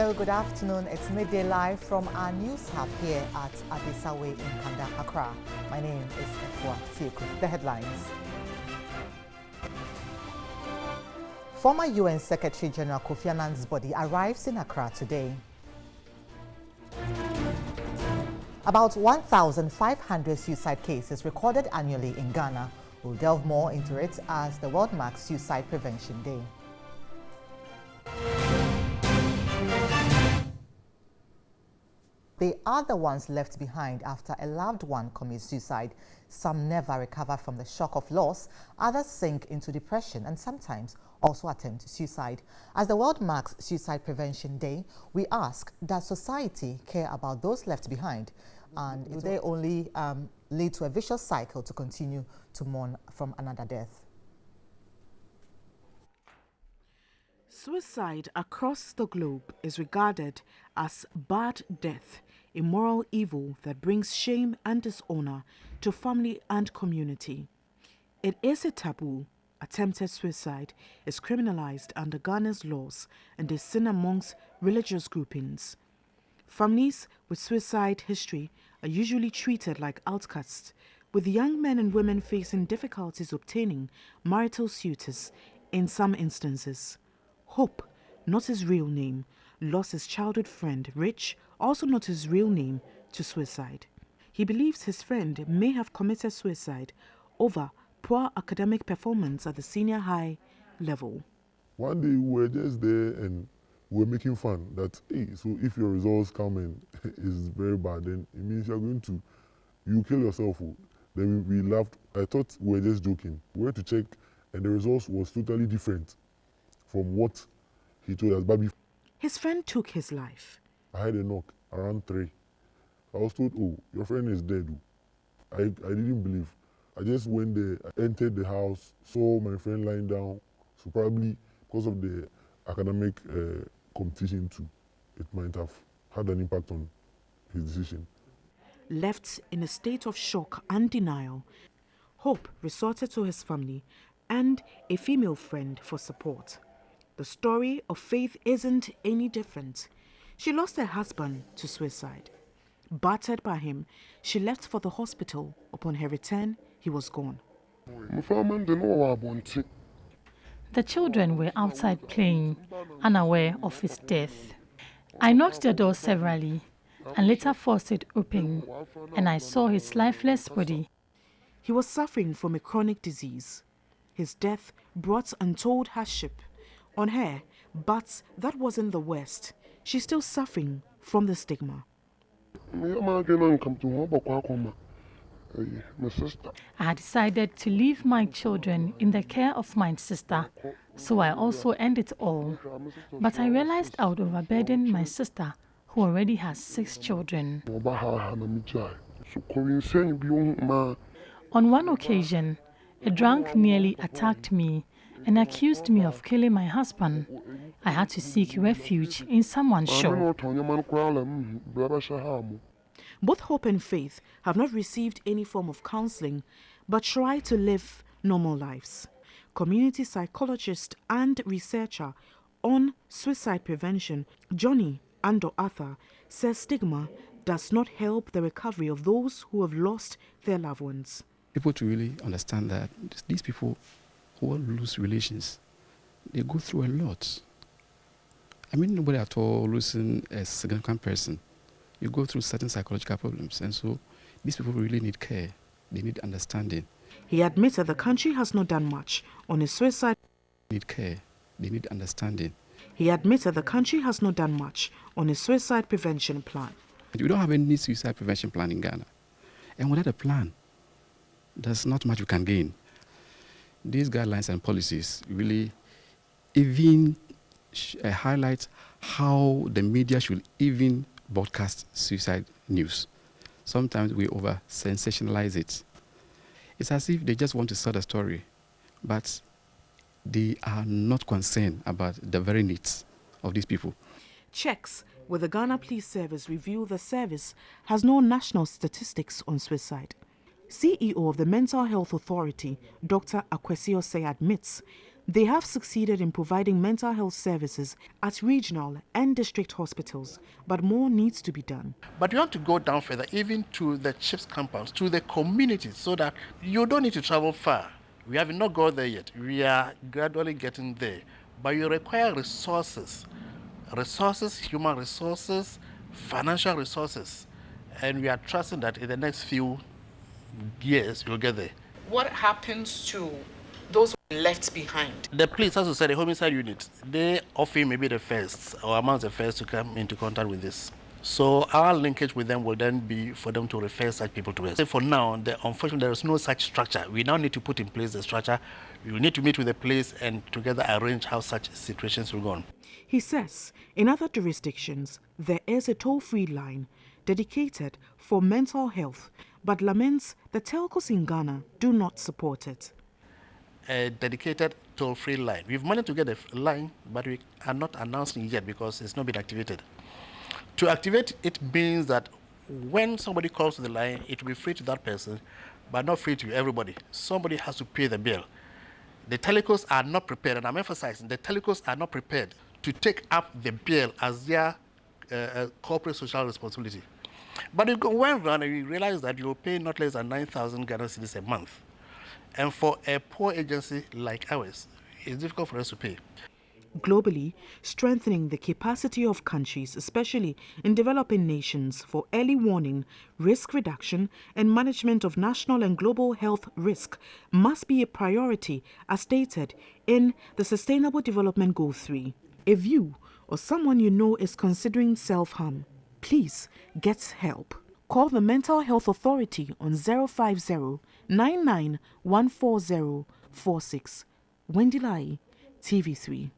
Hello, good afternoon. It's midday live from our news hub here at Adesawe in Kanda, Accra. My name is Efua Tieku. The headlines. Former UN Secretary General Kofi Annan's body arrives in Accra today. About 1,500 suicide cases recorded annually in Ghana. We'll delve more into it as the world marks Suicide Prevention Day. They are the ones left behind after a loved one commits suicide. Some never recover from the shock of loss, others sink into depression and sometimes also attempt suicide. As the world marks Suicide Prevention Day, we ask, does society care about those left behind? And do they only lead to a vicious cycle to continue to mourn from another death? Suicide across the globe is regarded as bad death, a moral evil that brings shame and dishonor to family and community. It is a taboo. Attempted suicide is criminalized under Ghana's laws and is seen amongst religious groupings. Families with suicide history are usually treated like outcasts, with young men and women facing difficulties obtaining marital suitors in some instances. Hope, not his real name, lost his childhood friend, Rich, also not his real name, to suicide. He believes his friend may have committed suicide over poor academic performance at the senior high level. One day we were just there and we were making fun that, hey, so if your results come in is very bad, then it means you kill yourself. Then we laughed. I thought we were just joking. We went to check and the results was totally different from what he told us. But his friend took his life. I had a knock around 3. I was told, oh, your friend is dead. I didn't believe. I just went there, I entered the house, saw my friend lying down. So probably because of the academic competition too, it might have had an impact on his decision. Left in a state of shock and denial, Hope resorted to his family and a female friend for support. The story of Faith isn't any different. She lost her husband to suicide. Battered by him, she left for the hospital. Upon her return, he was gone. The children were outside playing, unaware of his death. I knocked the door severally and later forced it open, and I saw his lifeless body. He was suffering from a chronic disease. His death brought untold hardship on her, but that wasn't the worst. She's still suffering from the stigma. I had decided to leave my children in the care of my sister, so I also end it all. But I realized I would overburden my sister, who already has 6 children. On one occasion, a drunk nearly attacked me and accused me of killing my husband. I had to seek refuge in someone's shop. Both Hope and Faith have not received any form of counseling, but try to live normal lives. Community psychologist and researcher on suicide prevention, Johnny Ando Arthur, says stigma does not help the recovery of those who have lost their loved ones. People to really understand that these people who lose relations, they go through a lot. I mean, nobody at all losing a significant person. You go through certain psychological problems, and so these people really need care. They need understanding. He admitted the country has not done much on his suicide. Need care. They need understanding. He admitted the country has not done much on his suicide prevention plan. We don't have any suicide prevention plan in Ghana, and without a plan, there's not much we can gain. These guidelines and policies really even highlight how the media should even broadcast suicide news. Sometimes we over-sensationalize it. It's as if they just want to sell the story, but they are not concerned about the very needs of these people. Checks with the Ghana Police Service reveal the service has no national statistics on suicide. CEO of the Mental Health Authority, Dr. Akwesi Osei, admits They have succeeded in providing mental health services at regional and district hospitals, but more needs to be done. But we want to go down further, even to the CHIPS compounds, to the communities, so that you don't need to travel far. We have not got there yet. We are gradually getting there. But you require resources, human resources, financial resources. And we are trusting that in the next few years, you'll get there. What happens to those who are left behind? The police, as I said, the homicide unit, they often may be the first or amongst the first to come into contact with this. So our linkage with them will then be for them to refer such people to us. For now, unfortunately, there is no such structure. We now need to put in place the structure. We need to meet with the police and together arrange how such situations will go on. He says in other jurisdictions, there is a toll-free line dedicated for mental health, but laments the telcos in Ghana do not support it. A dedicated toll-free line. We've managed to get a line, but we are not announcing yet because it's not been activated. To activate it means that when somebody calls to the line, it will be free to that person, but not free to everybody. Somebody has to pay the bill. The telecos are not prepared, and I'm emphasizing the telecos are not prepared to take up the bill as their corporate social responsibility. But you go one round and you realize that you'll pay not less than 9,000 Ghana cedis a month. And for a poor agency like ours, it's difficult for us to pay. Globally, strengthening the capacity of countries, especially in developing nations, for early warning, risk reduction, and management of national and global health risk must be a priority, as stated in the Sustainable Development Goal 3. If you or someone you know is considering self-harm, please get help. Call the Mental Health Authority on 050 99 140 46. Wendy Laryea, TV3.